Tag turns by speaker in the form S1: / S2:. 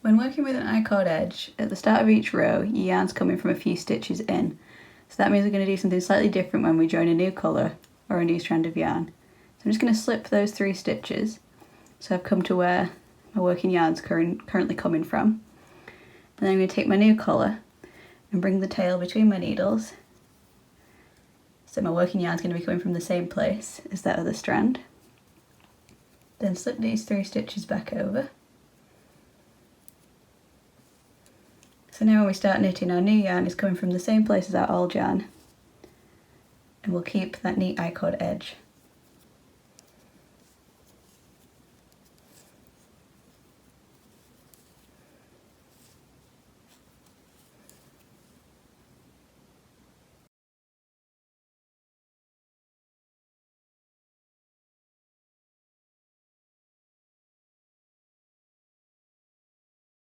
S1: When working with an I-cord edge, at the start of each row, your yarn's coming from a few stitches in. So that means we're going to do something slightly different when we join a new colour or a new strand of yarn. So I'm just going to slip those 3 stitches. So I've come to where my working yarn's currently coming from. And then I'm going to take my new colour and bring the tail between my needles. So my working yarn's going to be coming from the same place as that other strand. Then slip these 3 stitches back over. So now when we start knitting, our new yarn is coming from the same place as our old yarn, and we'll keep that neat I-cord edge.